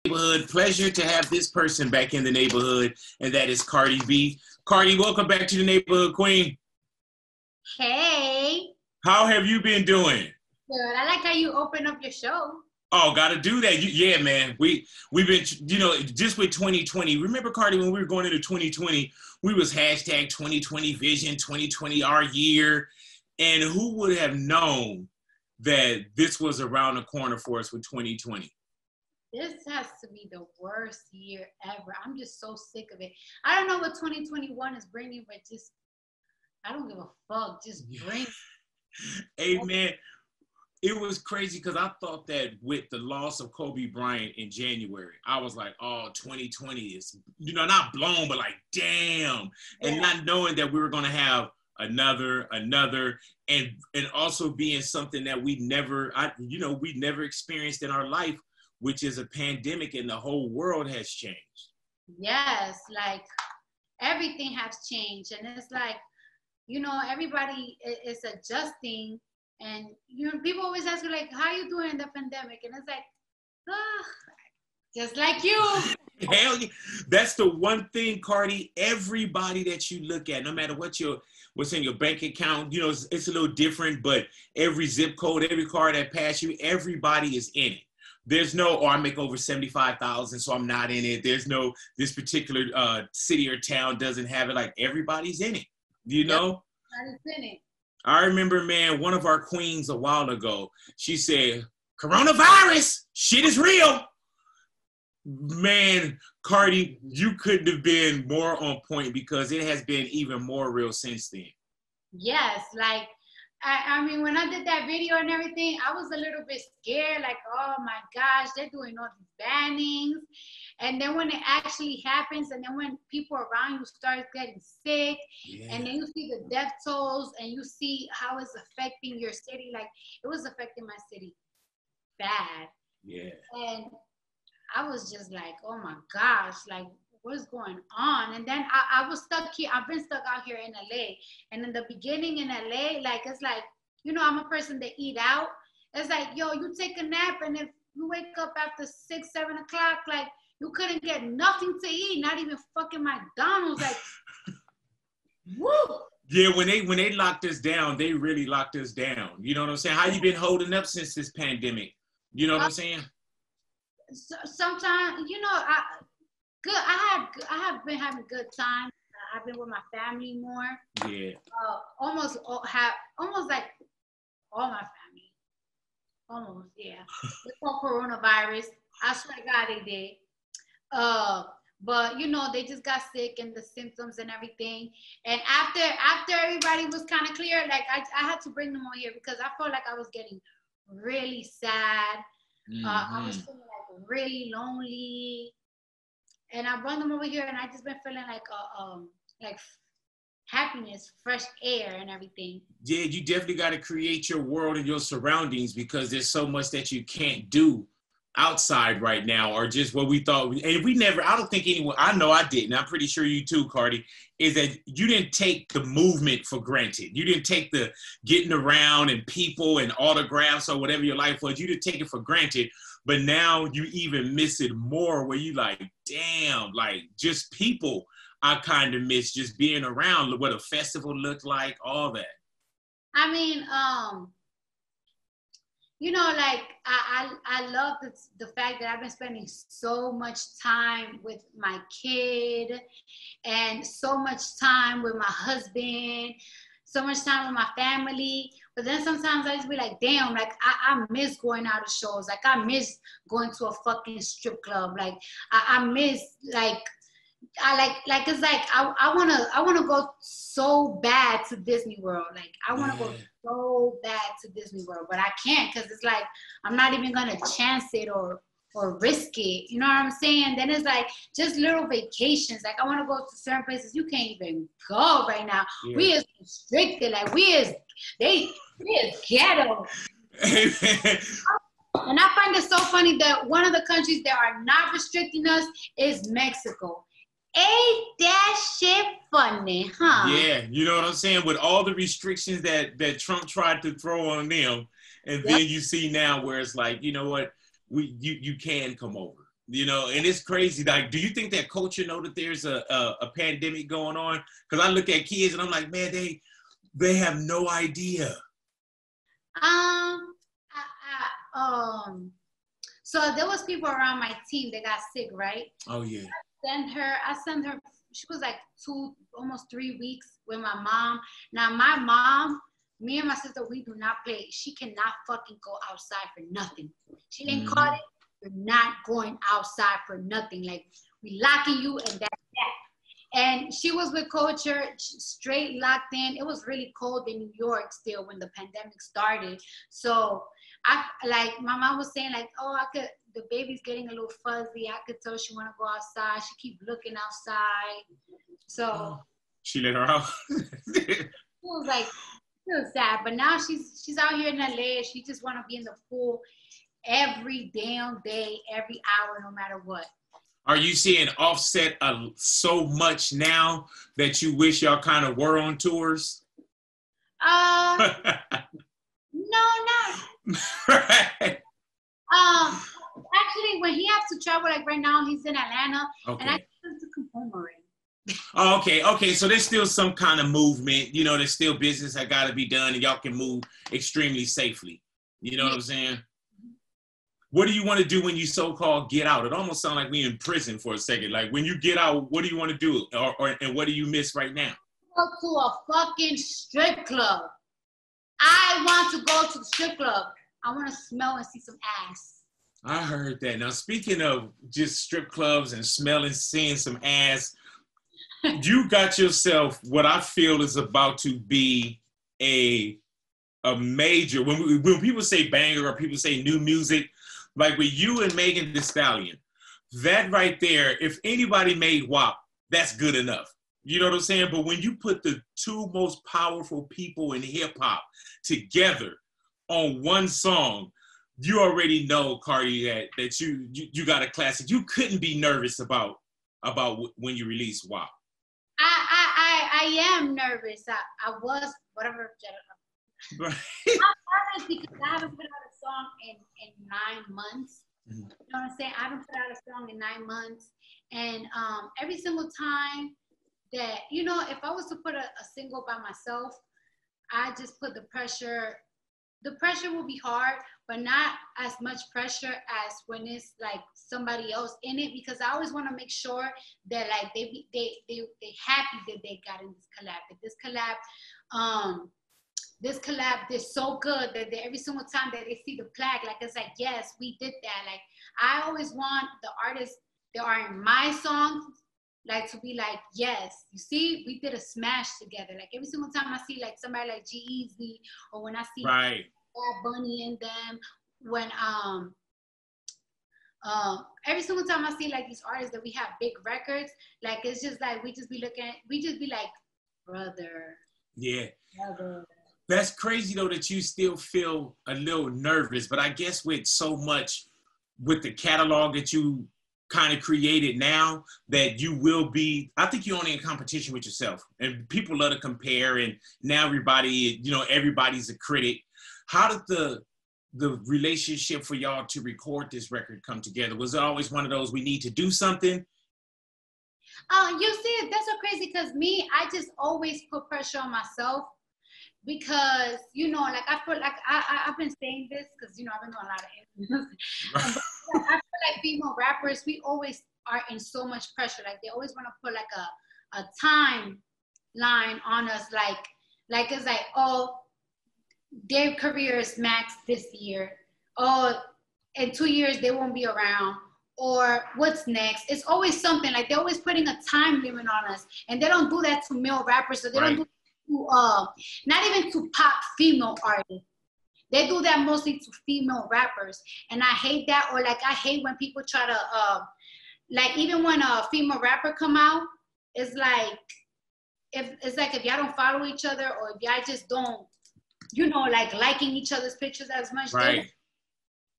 Neighborhood. Pleasure to have this person back in the neighborhood, and that is Cardi B. Cardi, welcome back to the neighborhood, Queen. Hey. How have you been doing? Good. I like how you open up your show. Oh, gotta do that. Yeah, man. We've been, just with 2020. Remember, Cardi, when we were going into 2020, we was hashtag 2020 vision, 2020 our year. And who would have known that this was around the corner for us with 2020? This has to be the worst year ever. I'm just so sick of it. I don't know what 2021 is bringing, but just, I don't give a fuck. Just bring it. Hey, man, it was crazy because I thought that with the loss of Kobe Bryant in January, I was like, oh, 2020 is, not blown, but like, damn. And not knowing that we were going to have another, and also being something that we never experienced in our life, which is a pandemic, and the whole world has changed. Yes, like everything has changed. And it's like, everybody is adjusting. And, people always ask you, like, how you doing in the pandemic? And it's like, just like you. Hell yeah. That's the one thing, Cardi, everybody that you look at, no matter what's in your bank account, it's a little different, but every zip code, every car that passed you, everybody is in it. There's no, I make over 75,000, so I'm not in it. There's no, this particular city or town doesn't have it. Like, everybody's in it, know? Everybody's in it. I remember, man, one of our queens a while ago, she said, coronavirus, shit is real. Man, Cardi, you couldn't have been more on point because it has been even more real since then. Yes, like, I mean, when I did that video and everything, I was a little bit scared, like, oh my gosh, they're doing all these bannings. And then when it actually happens, and then when people around you start getting sick, and then you see the death tolls, and you see how it's affecting your city, like, it was affecting my city bad. Yeah. And I was just like, oh my gosh, like, what's going on? And then I was stuck here. I've been stuck out here in LA. And in the beginning in LA, like, it's like, I'm a person that eat out. It's like, yo, you take a nap, and if you wake up after 6, 7 o'clock, like, you couldn't get nothing to eat, not even fucking McDonald's. Like, woo. Yeah, when they locked us down, they really locked us down. You know what I'm saying? How you been holding up since this pandemic? You know what I'm saying? Sometimes, I have been having a good time. I've been with my family more. Yeah. Almost like all my family. Almost, yeah. Before coronavirus, I swear to God they did. But they just got sick and the symptoms and everything. And after everybody was kind of clear, like I had to bring them on here because I felt like I was getting really sad. I was feeling like really lonely. And I brought them over here, and I just been feeling like happiness, fresh air, and everything. Yeah, you definitely got to create your world and your surroundings because there's so much that you can't do outside right now, or just what we thought. And we never, I don't think anyone, I know I didn't, I'm pretty sure you too, Cardi, is that you didn't take the movement for granted. You didn't take the getting around and people and autographs or whatever your life was. You didn't take it for granted. But now you even miss it more where you like, damn, like just people I kind of miss just being around, what a festival looked like, all that. I mean, like I love the fact that I've been spending so much time with my kid and so much time with my husband, so much time with my family. But then sometimes I just be like, damn, like I miss going out to shows. Like I miss going to a fucking strip club. Like I miss like it's like I wanna go so bad to Disney World. Like I wanna go so bad to Disney World, but I can't because it's like I'm not even gonna chance it or risk it. You know what I'm saying? Then it's like just little vacations. Like I wanna go to certain places you can't even go right now. Yeah. We is restricted. Like we is ghetto. And I find it so funny that one of the countries that are not restricting us is Mexico. Ain't that shit funny, huh? Yeah, you know what I'm saying? With all the restrictions that Trump tried to throw on them, and then you see now where it's like, you know what, you can come over. You know, and it's crazy. Like, do you think that culture know that there's a pandemic going on? Because I look at kids and I'm like, man, they have no idea. So there was people around my team that got sick, right? Oh yeah. I sent her, she was like almost 3 weeks with my mom. Now my mom, me and my sister, we do not play. She cannot fucking go outside for nothing. She ain't caught it. You're not going outside for nothing. Like, we locking you and that's that. And she was with culture, straight locked in. It was really cold in New York still when the pandemic started. So my mom was saying like, oh, the baby's getting a little fuzzy. I could tell she want to go outside. She keep looking outside. So she let her out. It was like, still sad. But now she's out here in LA. She just want to be in the pool every damn day, every hour, no matter what. Are you seeing Offset so much now that you wish y'all kind of were on tours? No, not. Right. Actually, when he has to travel, like right now, he's in Atlanta, okay. And I have to come home already. Oh, okay. So there's still some kind of movement. You know, there's still business that got to be done, and y'all can move extremely safely. You know what I'm saying? What do you want to do when you so-called get out? It almost sounds like we in prison for a second. Like, when you get out, what do you want to do? And what do you miss right now? Go to a fucking strip club. I want to go to the strip club. I want to smell and see some ass. I heard that. Now, speaking of just strip clubs and smelling, seeing some ass, you got yourself what I feel is about to be a major, when people say banger or people say new music, like with you and Megan Thee Stallion, that right there, if anybody made WAP, that's good enough. You know what I'm saying? But when you put the two most powerful people in hip hop together on one song, you already know, Cardi, that you got a classic. You couldn't be nervous about when you release WAP. I am nervous. I was, whatever. Right. I'm nervous because I haven't put out a song in 9 months. Mm-hmm. You know what I'm saying? I haven't put out a song in 9 months. And every single time that, you know, if I was to put a single by myself, I just put the pressure. The pressure will be hard, but not as much pressure as when it's like somebody else in it, because I always want to make sure that like they happy that they got in this collab. That this collab is so good that every single time that they see the plaque, like it's like, yes, we did that. Like, I always want the artists that are in my songs, like, to be like, yes, you see, we did a smash together. Like, every single time I see like somebody like G-Eazy, or when I see right. Bad Bunny in them, when every single time I see like these artists that we have big records, like it's just like we just be like, brother. Yeah. Brother. That's crazy though that you still feel a little nervous, but I guess with so much with the catalog that you kind of created now, that you will be, I think you're only in competition with yourself, and people love to compare, and now everybody, you know, everybody's a critic. How did the relationship for y'all to record this record come together? Was it always one of those, we need to do something? You see, that's so crazy, because I just always put pressure on myself, because, you know, like I feel like I've been saying this because, you know, I've been doing a lot of interviews. But I feel like female rappers, we always are in so much pressure. Like, they always want to put like a timeline on us, like it's like, oh, their career is maxed this year. Oh, in 2 years they won't be around. Or what's next? It's always something. Like, they're always putting a time limit on us, and they don't do that to male rappers. So they don't do that to not even to pop female artists. They do that mostly to female rappers, and I hate that. Or like, I hate when people try to like, even when a female rapper come out, it's like, if y'all don't follow each other, or if y'all just don't, you know, like liking each other's pictures as much, right, they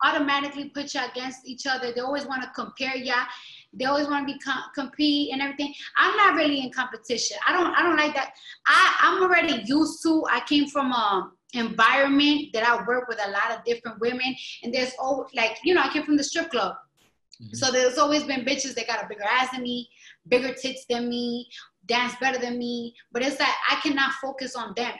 automatically put you against each other. They always want to compare y'all. They always want to be compete and everything. I'm not really in competition. I don't like that. I'm already used to. I came from an environment that I work with a lot of different women, and there's always, like, you know, I came from the strip club. So there's always been bitches that got a bigger ass than me, bigger tits than me, dance better than me. But it's like I cannot focus on them,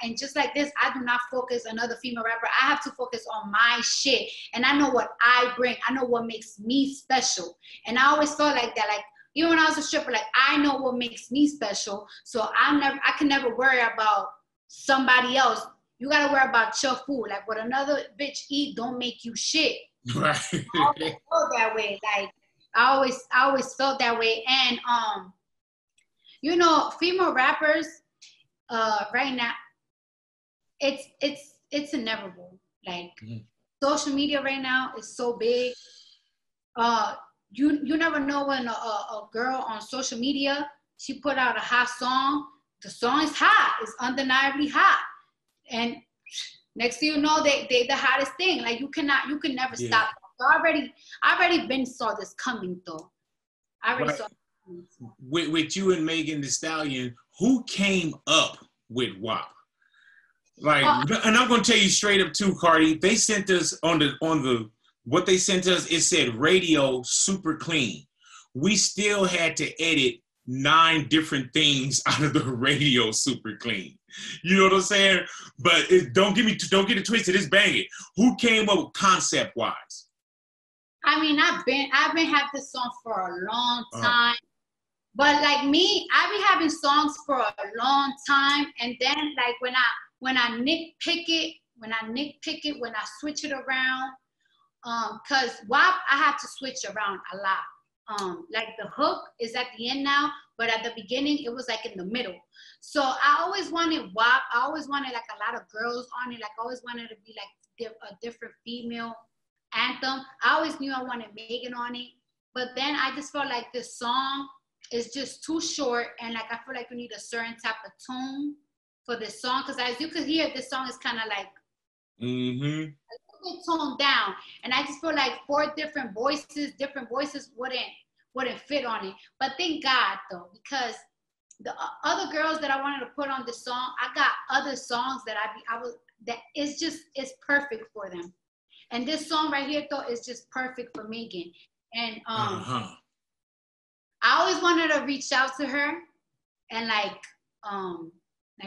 and just like this, I do not focus on another female rapper. I have to focus on my shit, and I know what I bring. I know what makes me special, and I always felt like that. Like even when I was a stripper, like I know what makes me special. So I can never worry about somebody else. You gotta worry about your food. Like what another bitch eat don't make you shit. Right. I always felt that way. Like I always felt that way. And you know, female rappers right now, it's inevitable. Like social media right now is so big. You never know when a girl on social media, she put out a hot song. The song is hot. It's undeniably hot. And next thing you know, they the hottest thing. Like you can never stop. So I already been saw this coming though. I already saw. With you and Megan Thee Stallion, who came up with WAP? Like, and I'm gonna tell you straight up too, Cardi. They sent us on the what they sent us. It said radio super clean. We still had to edit 9 different things out of the radio super clean. You know what I'm saying? But don't get it twisted. It's banging. Who came up with concept wise? I mean, I've been having this song for a long time. But like me, I've been having songs for a long time. And then like when I nitpick it, when I switch it around, cause WAP, I have to switch around a lot. Like the hook is at the end now, but at the beginning it was like in the middle. So I always wanted WAP. I always wanted like a lot of girls on it. Like I always wanted to be like a different female anthem. I always knew I wanted Megan on it, but then I just felt like this song is just too short, and like I feel like we need a certain type of tone for this song. Because as you could hear, this song is kind of like a little bit toned down, and I just feel like 4 different voices wouldn't fit on it. But thank God though, because the other girls that I wanted to put on this song, I got other songs that it's perfect for them. And this song right here though is just perfect for Megan. And I always wanted to reach out to her and like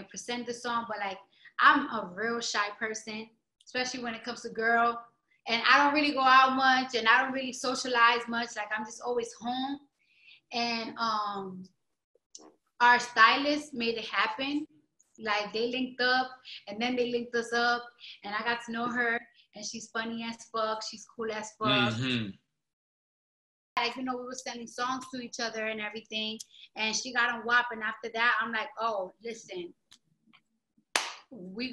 present the song, but like I'm a real shy person, especially when it comes to girl. And I don't really go out much, and I don't really socialize much. Like I'm just always home. And our stylist made it happen. Like they linked up, and then they linked us up, and I got to know her. And she's funny as fuck. She's cool as fuck. Like, you know, we were sending songs to each other and everything. And she got on WAP. And after that, I'm like, oh, listen, we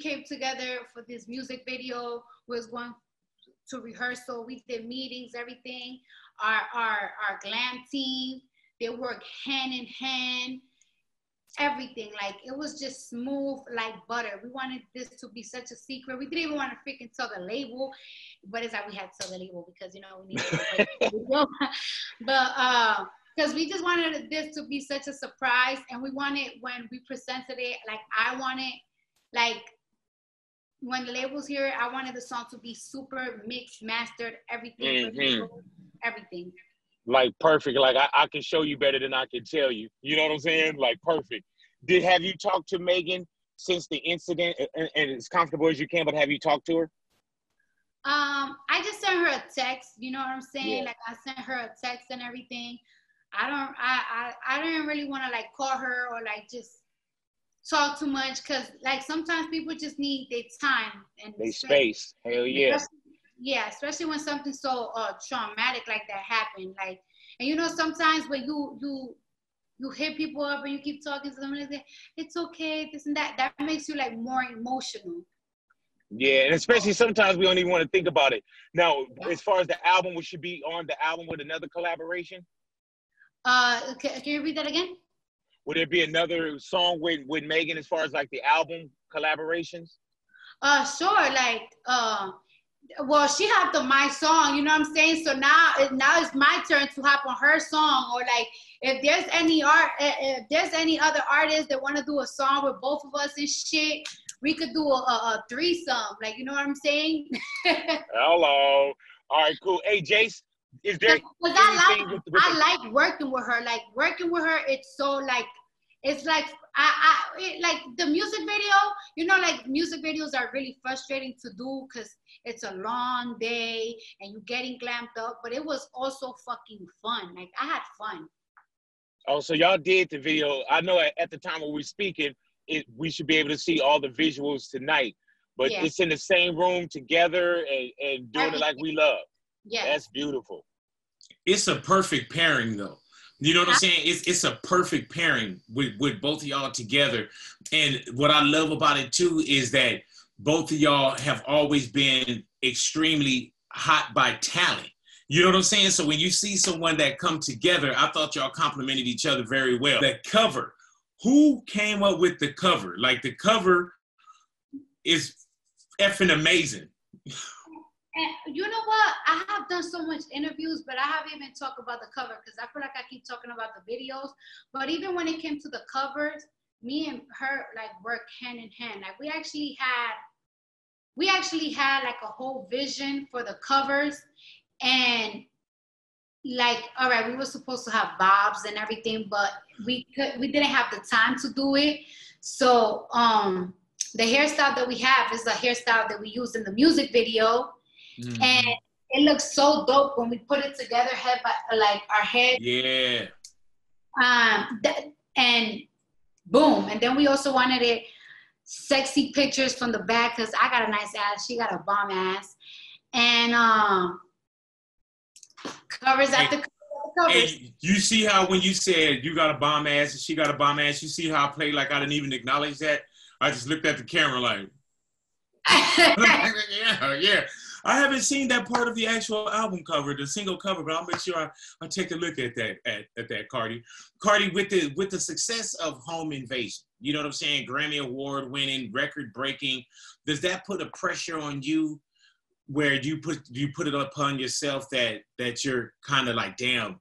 came together for this music video. We was going to rehearsal. We did meetings, everything. Our glam team, they worked hand in hand. Everything, like it was just smooth like butter. We wanted this to be such a secret. We didn't even want to freaking tell the label, but it's like we had to tell the label because you know we need to but because we just wanted this to be such a surprise, and we wanted when we presented it, like I wanted, like when the labels hear it, I wanted the song to be super mixed, mastered, everything, everything. Like perfect. Like I can show you better than I can tell you. You know what I'm saying? Like perfect. Have you talked to Megan since the incident, and as comfortable as you can, but have you talked to her? I just sent her a text, you know what I'm saying? Yeah. Like I sent her a text and everything. I didn't really want to like call her or like just talk too much, because like sometimes people just need their time and they space. Hell yeah. Especially when something so traumatic like that happened. Like, and you know, sometimes when you hit people up and you keep talking to them and they say, it's okay, this and that, that makes you like more emotional. Yeah, and especially sometimes we don't even want to think about it. Now, as far as the album, we should be on the album with another collaboration? Can you read that again? Would there be another song with Megan as far as like the album collaborations? Sure, like well, she hopped on my song, you know what I'm saying? So now it's my turn to hop on her song. Or like if there's any other artists that want to do a song with both of us and shit, we could do a threesome, like, you know what I'm saying? Hello. All right, cool. Hey, Jace, is there Because anything I like working with her. Like working with her, it's so like, it's like like the music video. You know, like music videos are really frustrating to do because it's a long day and you getting glammed up. But it was also fucking fun. Like I had fun. Oh, so y'all did the video. I know at the time when we're speaking, we should be able to see all the visuals tonight. But Yeah. it's in the same room together and doing it like we love. Yeah. That's beautiful. It's a perfect pairing, though. You know what I'm saying? It's a perfect pairing with both of y'all together. And what I love about it, too, is that both of y'all have always been extremely hot by talent. You know what I'm saying? So when you see someone that come together, I thought y'all complimented each other very well. The cover, who came up with the cover? Like the cover is effing amazing. And you know what? I have done so much interviews, but I haven't even talked about the cover because I feel like I keep talking about the videos. But even when it came to the covers, me and her like worked hand in hand. Like we actually had like a whole vision for the covers. And like, all right, we were supposed to have bobs and everything, but we didn't have the time to do it. So the hairstyle that we have is the hairstyle that we used in the music video. Mm-hmm. And it looks so dope when we put it together, head by like our head. Yeah. And boom. And then we also wanted it sexy pictures from the back because I got a nice ass, she got a bomb ass. And covers after covers. And you see how when you said you got a bomb ass and she got a bomb ass, you see how I played like I didn't even acknowledge that? I just looked at the camera like, yeah. I haven't seen that part of the actual album cover, the single cover, but I'll make sure I take a look at that, at that, Cardi. Cardi, with the success of Home Invasion, you know what I'm saying? Grammy Award winning, record breaking. Does that put a pressure on you where you put it upon yourself that you're kind of like, damn,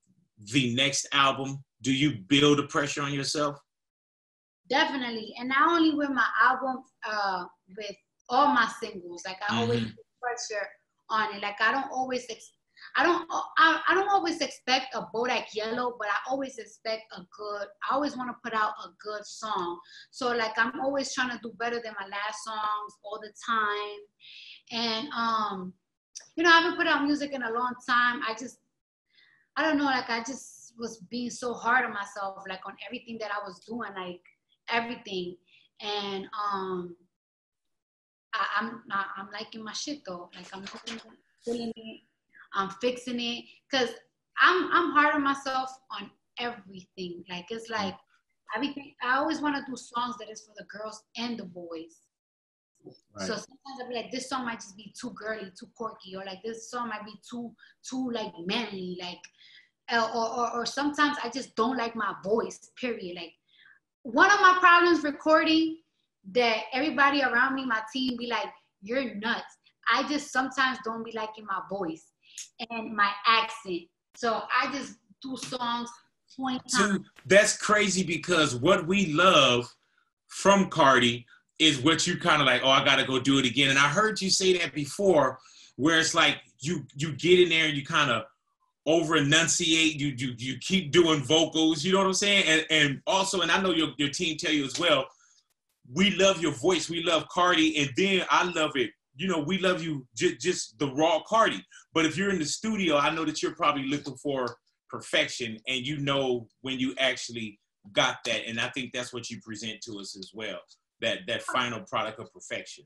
the next album? Do you build a pressure on yourself? Definitely, and not only with my album, with all my singles. Like I always put pressure on it. Like I don't always expect a Bodak Yellow, but I always expect I always want to put out a good song. So like I'm always trying to do better than my last songs all the time. And you know, I haven't put out music in a long time. I don't know, like I just was being so hard on myself, like on everything that I was doing, like everything. And I'm liking my shit though. Like I'm feeling it, I'm fixing it, cause I'm hard on myself on everything. Like it's like everything. I always want to do songs that is for the girls and the boys. Right. So sometimes I'll be like, this song might just be too girly, too quirky, or like this song might be too like manly, like, or sometimes I just don't like my voice. Period. Like one of my problems recording, that everybody around me, my team, be like, you're nuts. I just sometimes don't be liking my voice and my accent. So I just do songs 20 times. That's crazy because what we love from Cardi is what you kind of like, oh, I got to go do it again. And I heard you say that before, where it's like you get in there and you kind of over enunciate, you keep doing vocals, you know what I'm saying? And also, and I know your team tell you as well, we love your voice. We love Cardi. And then I love it. You know, we love you just the raw Cardi. But if you're in the studio, I know that you're probably looking for perfection. And you know when you actually got that. And I think that's what you present to us as well. That final product of perfection.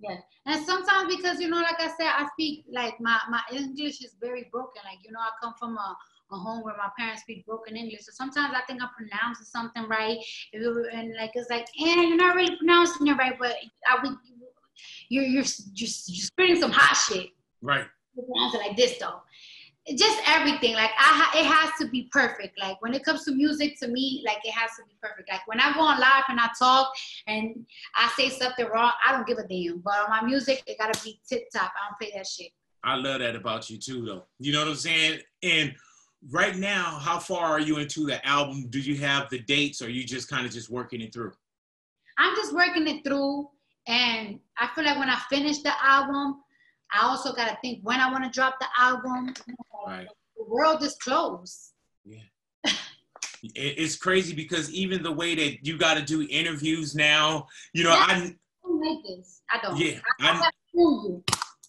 Yeah. And sometimes because, you know, like I said, I speak like my English is very broken. Like, you know, I come from a home where my parents speak broken English. So sometimes I think I'm pronouncing something right. And like, it's like, you're not really pronouncing it right, but you're spitting some hot shit. Right. You pronounce it like this though. Just everything. Like it has to be perfect. Like when it comes to music, to me, like it has to be perfect. Like when I go on live and I talk and I say something wrong, I don't give a damn. But on my music, it gotta be tip top. I don't play that shit. I love that about you too, though. You know what I'm saying? And right now, how far are you into the album? Do you have the dates or are you just kind of just working it through? I'm just working it through. And I feel like when I finish the album, I also got to think when I want to drop the album. Right. The world is closed. Yeah. It's crazy because even the way that you got to do interviews now, you know, I don't like this. I don't. Yeah.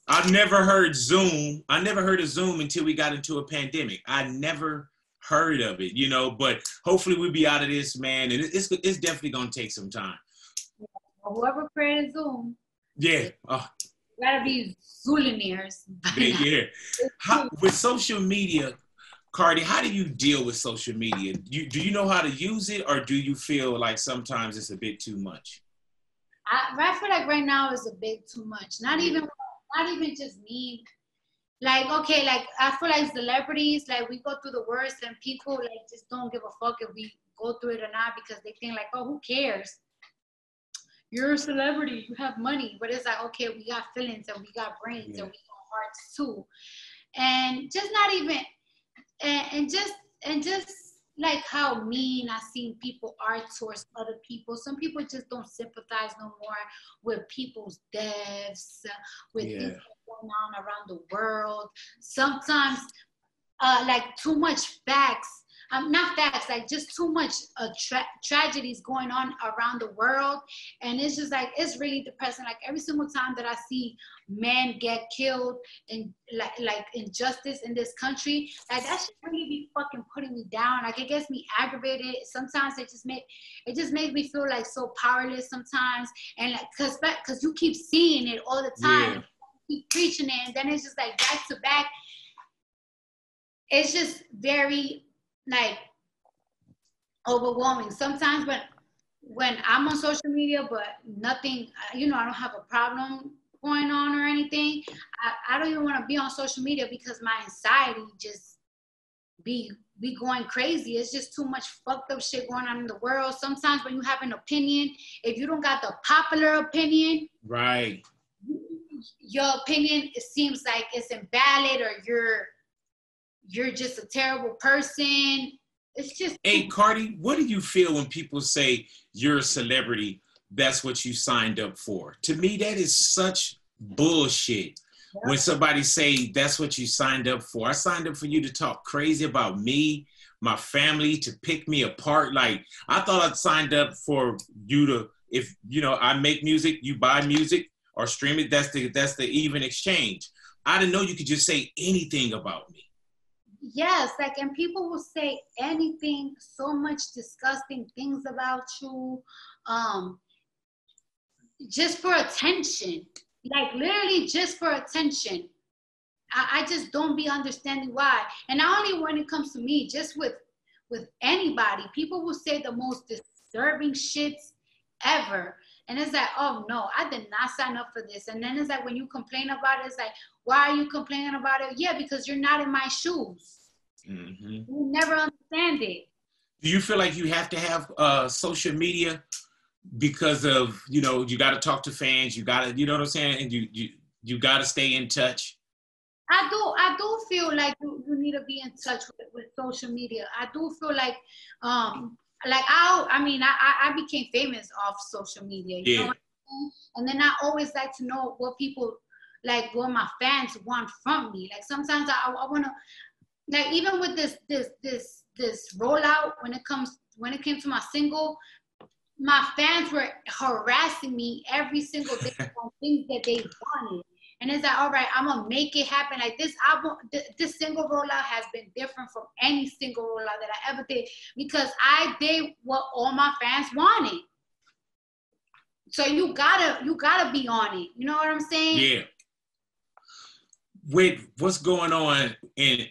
I've never heard Zoom. I never heard of Zoom until we got into a pandemic. I never heard of it, you know, but hopefully we'll be out of this, man. And it's definitely going to take some time. Yeah. Whoever created Zoom. Yeah. Gotta be Zoolinaires. Yeah. With social media, Cardi, how do you deal with social media? Do you know how to use it, or do you feel like sometimes it's a bit too much? I feel like right now is a bit too much. Not even just me. Like, okay, like I feel like celebrities, like we go through the worst and people like just don't give a fuck if we go through it or not because they think like, oh, who cares? You're a celebrity, you have money. But it's like, okay, we got feelings and we got brains and we got hearts too. And just not even and just like how mean I've seen people are towards other people. Some people just don't sympathize no more with people's deaths, with things going on around the world. Sometimes like too much facts. Not facts, like just too much tragedies going on around the world. And it's just like, it's really depressing. Like every single time that I see men get killed and like injustice in this country, like that should really be fucking putting me down. Like it gets me aggravated. Sometimes it just makes me feel like so powerless sometimes. And like, cause you keep seeing it all the time. You keep preaching it. And then it's just like back to back. It's just very, like overwhelming sometimes when I'm on social media, but nothing, you know, I don't have a problem going on or anything. I don't even want to be on social media because my anxiety just be going crazy. It's just too much fucked up shit going on in the world. Sometimes when you have an opinion, if you don't got the popular opinion, right, your opinion, it seems like it's invalid or you're just a terrible person. It's just. Hey, Cardi, what do you feel when people say you're a celebrity, that's what you signed up for? To me, that is such bullshit. Yep. When somebody say that's what you signed up for. I signed up for you to talk crazy about me, my family, to pick me apart. Like, I thought I'd signed up for you to, if, you know, I make music, you buy music or stream it, that's the even exchange. I didn't know you could just say anything about me. Yes, like, and people will say anything, so much disgusting things about you, just for attention, like literally just for attention. I just don't be understanding why. And not only when it comes to me, just with anybody, people will say the most disturbing shits ever. And it's like, oh no, I did not sign up for this. And then it's like, when you complain about it, it's like, why are you complaining about it? Yeah, because you're not in my shoes. Mm-hmm. You never understand it. Do you feel like you have to have social media because of, you know, you got to talk to fans, you got to, you know what I'm saying? And you got to stay in touch? I do feel like you need to be in touch with social media. I do feel like, I became famous off social media, you know what I mean? And then I always like to know what people, like what my fans want from me. Like sometimes I want to, like even with this rollout, when it came to my single, my fans were harassing me every single day on things that they wanted. And it's like, all right, I'm gonna make it happen. Like this album, this single rollout has been different from any single rollout that I ever did, because I did what all my fans wanted. So you gotta be on it. You know what I'm saying? Yeah. With what's going on in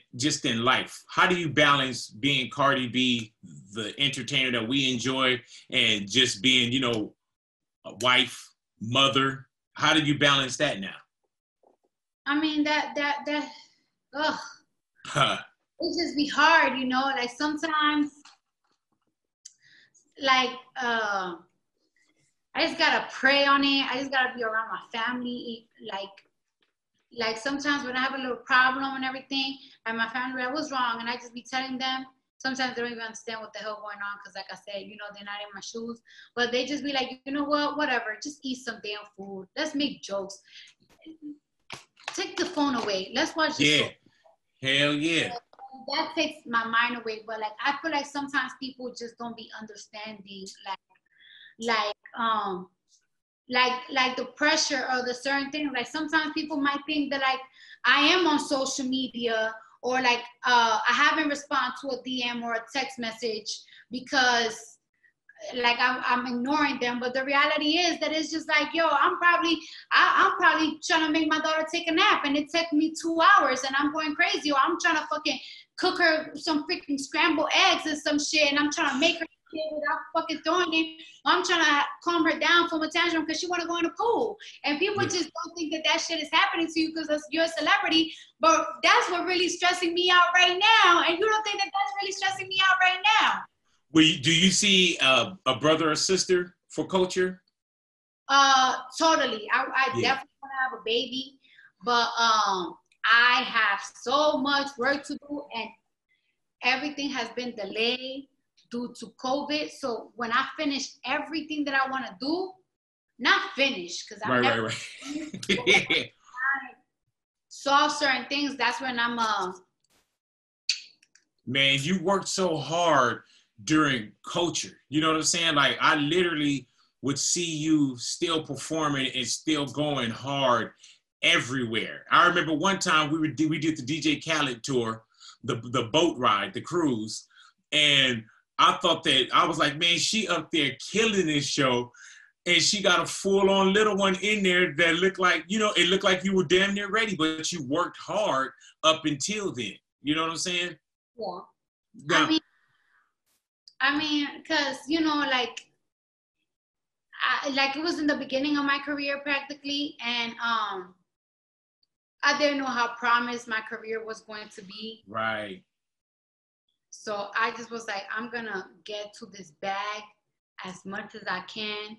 life, how do you balance being Cardi B, the entertainer that we enjoy, and just being, you know, a wife, mother? How do you balance that now? I mean, it just be hard, you know, like sometimes, like, I just gotta pray on it. I just gotta be around my family. Like sometimes when I have a little problem and everything, and my family, I was wrong, and I just be telling them, sometimes they don't even understand what the hell going on, because like I said, you know, they're not in my shoes, but they just be like, you know what, whatever, just eat some damn food. Let's make jokes. take the phone away. Let's watch the show. Hell yeah. That takes my mind away. But like, I feel like sometimes people just don't be understanding, like the pressure or the certain things. Like sometimes people might think that like I am on social media, or like I haven't responded to a DM or a text message because like I'm ignoring them. But the reality is that it's just like, yo, I'm probably trying to make my daughter take a nap, and it took me 2 hours, and I'm going crazy. Or I'm trying to fucking cook her some freaking scrambled eggs and some shit, and I'm trying to make her without fucking throwing it. I'm trying to calm her down from a tantrum because she want to go in the pool. And people just don't think that that shit is happening to you because you're a celebrity. But that's what really stressing me out right now. And you don't think that that's really stressing me out right now. Well, do you see a brother or sister for culture? Totally. I definitely want to have a baby, but I have so much work to do, and everything has been delayed due to COVID. So when I finish everything that I want to do, not finish, because I'm never I saw certain things. That's when I'm man, you worked so hard during culture. You know what I'm saying? Like I literally would see you still performing and still going hard everywhere. I remember one time we did the DJ Khaled tour, the boat ride, the cruise, and I thought that I was like, man, she up there killing this show, and she got a full-on little one in there that looked like, you know, it looked like you were damn near ready, but you worked hard up until then. You know what I'm saying? Yeah. Now, I mean, because, you know, like it was in the beginning of my career practically, and I didn't know how promised my career was going to be. Right. So I just was like, I'm gonna get to this bag as much as I can,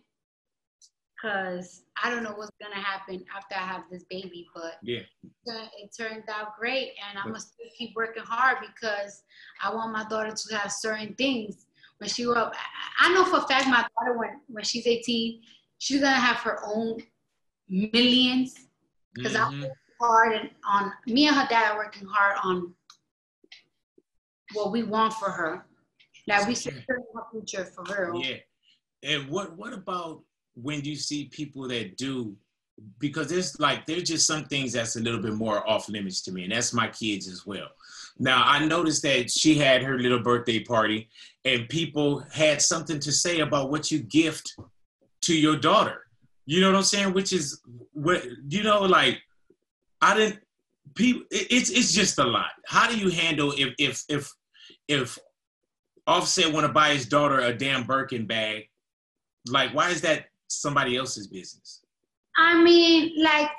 because I don't know what's gonna happen after I have this baby, but yeah, it turned out great, and I'm gonna still keep working hard because I want my daughter to have certain things. When she grew up, I know for a fact my daughter, when she's 18, she's gonna have her own millions, because I'm working hard, and on me and her dad are working hard on what we want for her. Like we secure her future for real. Yeah. And what about when you see people that do, because there's just some things that's a little bit more off limits to me, and that's my kids as well. Now, I noticed that she had her little birthday party, and people had something to say about what you gift to your daughter. You know what I'm saying? Which is what, you know, like, it's just a lot. How do you handle if Offset want to buy his daughter a damn Birkin bag? Like, why is that somebody else's business? I mean, like,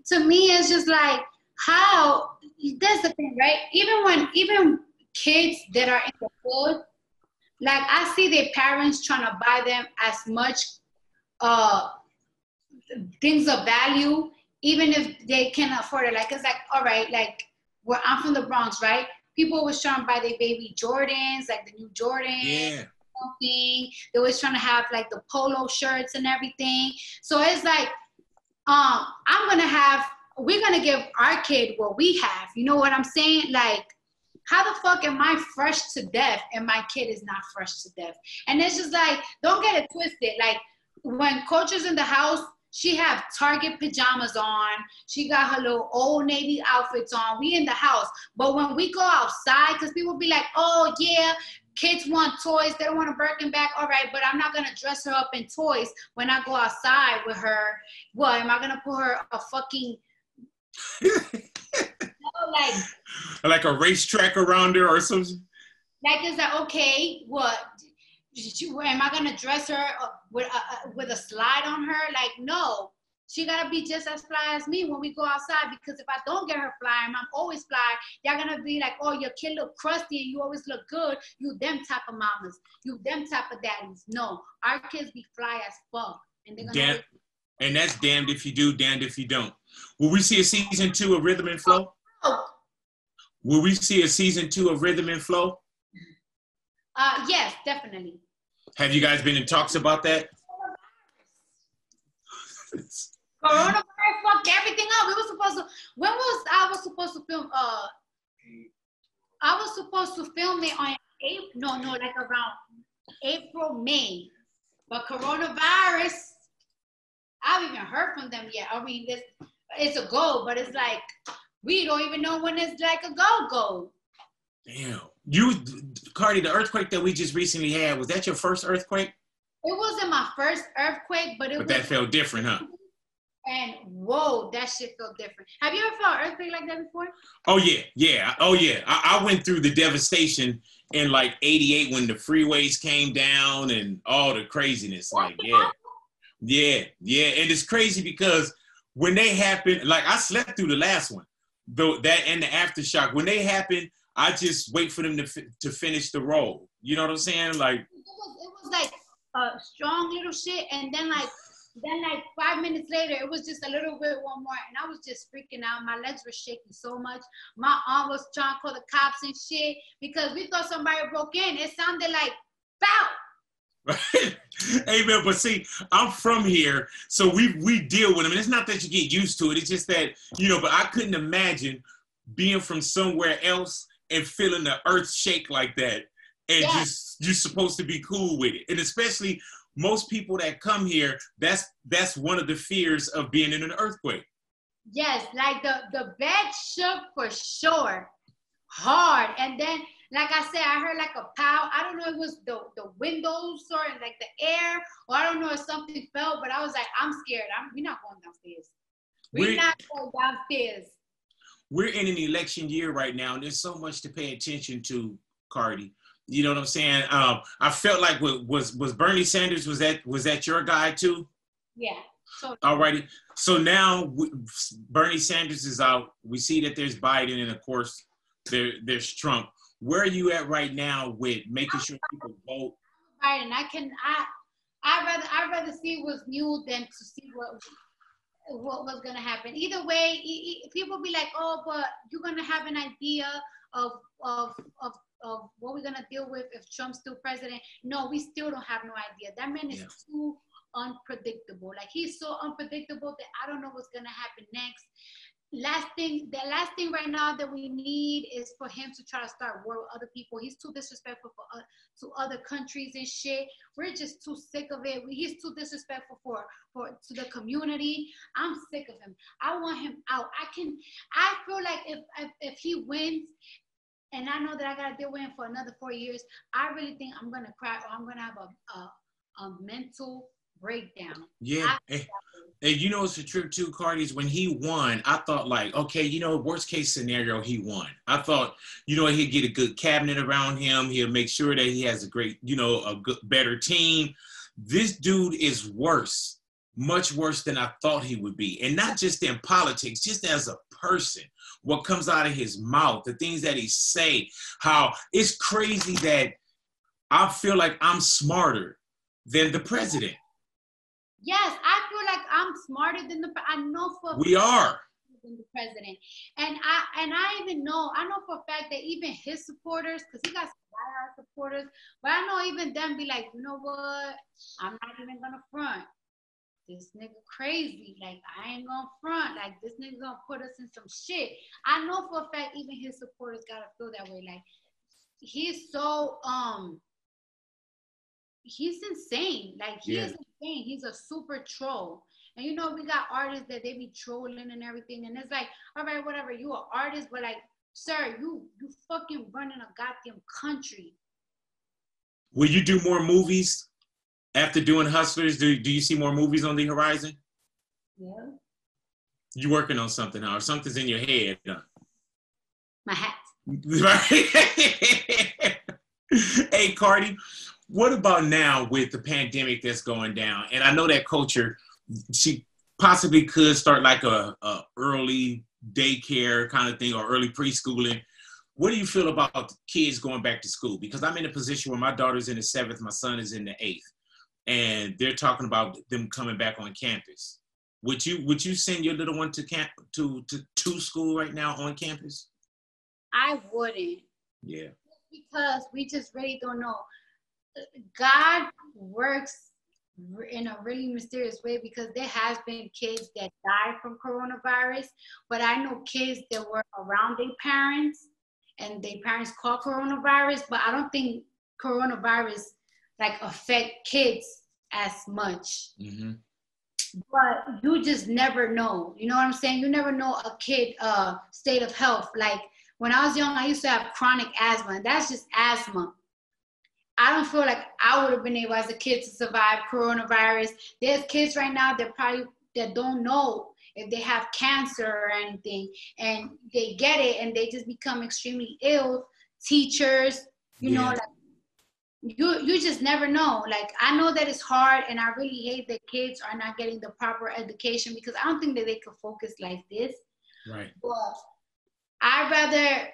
to me, it's just like, how, that's the thing, right? Even kids that are in the hood, like, I see their parents trying to buy them as much things of value, even if they can't afford it. Like, it's like, all right, like, where I'm from the Bronx, right? People was trying to buy their baby Jordans, like the new Jordans. Yeah. Something. They always trying to have like the polo shirts and everything. So it's like, we're gonna give our kid what we have. You know what I'm saying? Like, how the fuck am I fresh to death and my kid is not fresh to death? And it's just like, don't get it twisted. Like, when Culture's in the house, she have Target pajamas on. She got her little Old Navy outfits on. We in the house. But when we go outside, because people be like, oh, yeah, kids want toys. They don't want a Birkin bag. All right, but I'm not going to dress her up in toys when I go outside with her. What, am I going to put her a fucking... like a racetrack around her or something? Like, is that okay? What? Am I gonna dress her with a slide on her? Like, no, she gotta be just as fly as me when we go outside. Because if I don't get her fly, and I'm always fly, y'all gonna be like, oh, your kid look crusty and you always look good. You them type of mamas, you them type of daddies. No, our kids be fly as fuck, and they're gonna. And that's damned if you do, damned if you don't. Will we see a season 2 of Rhythm and Flow? Oh. Will we see a season 2 of Rhythm and Flow? Yes, definitely. Have you guys been in talks about that? Coronavirus fucked everything up. We were supposed to. When was I was supposed to film? I was supposed to film it on April. No, like around April, May. But coronavirus, I haven't even heard from them yet. I mean, it's a go, but it's like we don't even know when it's like a go. Damn. Cardi, the earthquake that we just recently had, was that your first earthquake? It wasn't my first earthquake, but that felt different, huh? And whoa, that shit felt different. Have you ever felt an earthquake like that before? Oh yeah. Oh yeah. I went through the devastation in like '88 when the freeways came down and all the craziness. Like yeah. And it's crazy because when they happened, like I slept through the last one, though that and the aftershock. When they happened, I just wait for them to finish the roll. You know what I'm saying? Like it was like a strong little shit, and then like 5 minutes later, it was just a little bit one more, and I was just freaking out. My legs were shaking so much. My aunt was trying to call the cops and shit because we thought somebody broke in. It sounded like bow. Hey man, but see, I'm from here, so we deal with them. And it's not that you get used to it. It's just that, but I couldn't imagine being from somewhere else and feeling the earth shake like that. And just you're supposed to be cool with it. And especially most people that come here, that's one of the fears of being in an earthquake. Yes, like the bed shook for sure, hard. And then, like I said, I heard like a pow. I don't know if it was the windows or like the air, or I don't know if something fell, but I was like, I'm scared. We're not going downstairs. We're not going downstairs. We're in an election year right now, and there's so much to pay attention to, Cardi. You know what I'm saying? I felt like was Bernie Sanders, was that your guy too? Yeah. Alrighty. So now Bernie Sanders is out. We see that there's Biden, and of course there's Trump. Where are you at right now with making sure people vote? Biden. I'd rather see what's new than to see what was gonna happen. Either way, people be like, oh, but you're gonna have an idea of what we're gonna deal with if Trump's still president. No, we still don't have no idea. That man is too unpredictable. Like he's so unpredictable that I don't know what's gonna happen next. The last thing right now that we need is for him to try to start war with other people. He's too disrespectful to other countries and shit. We're just too sick of it. He's too disrespectful to the community. I'm sick of him. I want him out. I feel like if he wins, and I know that I gotta deal with him for another 4 years, I really think I'm gonna cry or I'm gonna have a mental breakdown. Yeah. And you know, it's a trip too, Cardi, is when he won, I thought like, okay, worst case scenario, he won. I thought, he'd get a good cabinet around him. He'll make sure that he has a great, better team. This dude is worse, much worse than I thought he would be. And not just in politics, just as a person, what comes out of his mouth, the things that he say, how it's crazy that I feel like I'm smarter than the president. Yes, I feel like I'm smarter than I know for we are than the president, and I know for a fact that even his supporters, because he got some diehard supporters, but I know even them be like, you know what, I'm not even gonna front. This nigga crazy, like I ain't gonna front, like this nigga gonna put us in some shit. I know for a fact even his supporters gotta feel that way. Like he's so he's insane. Like he is insane. He's a super troll. And we got artists that they be trolling and everything. And it's like, all right, whatever, you an artist, but like, sir, you fucking running a goddamn country. Will you do more movies after doing Hustlers? Do you see more movies on the horizon? Yeah. You working on something now, or something's in your head? My hat. Right. Hey, Cardi, what about now with the pandemic that's going down? And I know that Culture, she possibly could start like a early daycare kind of thing or early preschooling. What do you feel about kids going back to school? Because I'm in a position where my daughter's in the 7th, my son is in the 8th, and they're talking about them coming back on campus. Would you send your little one to school right now on campus? I wouldn't. Yeah. Because we just really don't know. God works in a really mysterious way, because there has been kids that died from coronavirus, but I know kids that were around their parents and their parents caught coronavirus, but I don't think coronavirus like affect kids as much. Mm-hmm. But you just never know. You know what I'm saying? You never know a kid state of health. Like when I was young, I used to have chronic asthma, and that's just asthma. I don't feel like I would have been able as a kid to survive coronavirus. There's kids right now that don't know if they have cancer or anything, and they get it and they just become extremely ill. Teachers, you know, like you just never know. Like I know that it's hard, and I really hate that kids are not getting the proper education, because I don't think that they could focus like this. Right. But I'd rather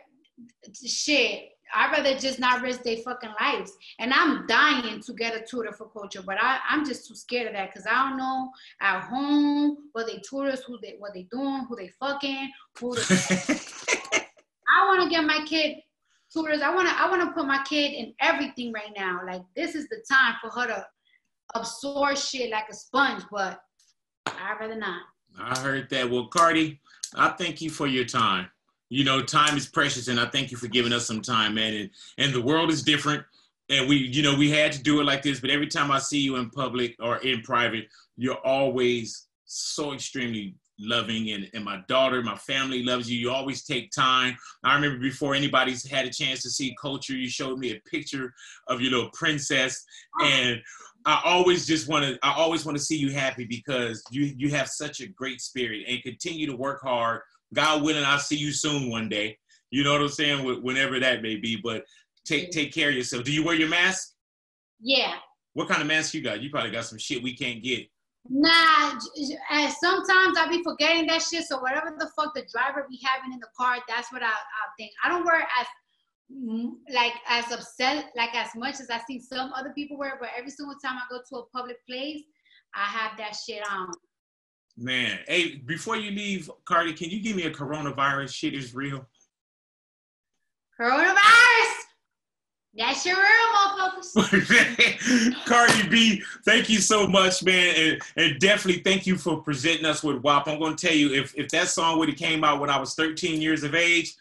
just not risk their fucking lives. And I'm dying to get a tutor for culture, but I'm just too scared of that, because I don't know at home what they tutors, what they doing, who they fucking, I want to get my kid tutors. I want to put my kid in everything right now. Like this is the time for her to absorb shit like a sponge, but I'd rather not. I heard that. Well, Cardi, I thank you for your time. You know, time is precious, and I thank you for giving us some time, man. And the world is different, and we had to do it like this. But every time I see you in public or in private, you're always so extremely loving, and my daughter, my family loves you. You always take time. I remember before anybody's had a chance to see Culture, you showed me a picture of your little princess, and I always want to see you happy, because you have such a great spirit, and continue to work hard. God willing, I'll see you soon one day. You know what I'm saying? Whenever that may be. But take care of yourself. Do you wear your mask? Yeah. What kind of mask you got? You probably got some shit we can't get. Nah, and sometimes I be forgetting that shit. So whatever the fuck the driver be having in the car, that's what I think. I don't wear as upset, like as much as I see some other people wear, but every single time I go to a public place, I have that shit on. Man, hey, before you leave, Cardi, can you give me a coronavirus shit is real? Coronavirus! That shit real, motherfuckers. Cardi B, thank you so much, man. And definitely thank you for presenting us with WAP. I'm going to tell you, if that song would have came out when I was 13 years of age,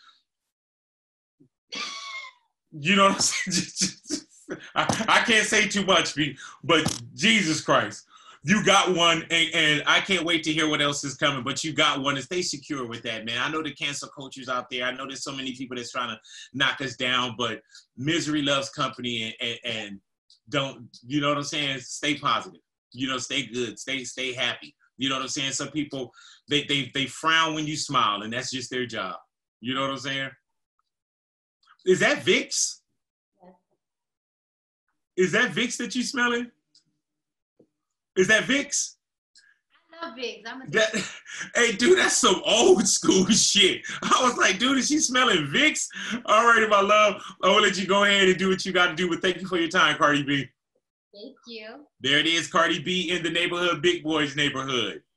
you know what I'm saying? I can't say too much, but Jesus Christ. You got one, and I can't wait to hear what else is coming, but you got one, and stay secure with that, man. I know the cancel culture's out there. I know there's so many people that's trying to knock us down, but misery loves company, and don't, you know what I'm saying? Stay positive. You know, stay good. Stay happy. You know what I'm saying? Some people, they frown when you smile, and that's just their job. You know what I'm saying? Is that Vicks? Is that Vicks that you smelling? Is that Vicks? I love Vicks. Hey, dude, that's some old school shit. I was like, dude, is she smelling Vicks? All right, my love. I will let you go ahead and do what you got to do, but thank you for your time, Cardi B. Thank you. There it is, Cardi B in the neighborhood, Big Boy's neighborhood.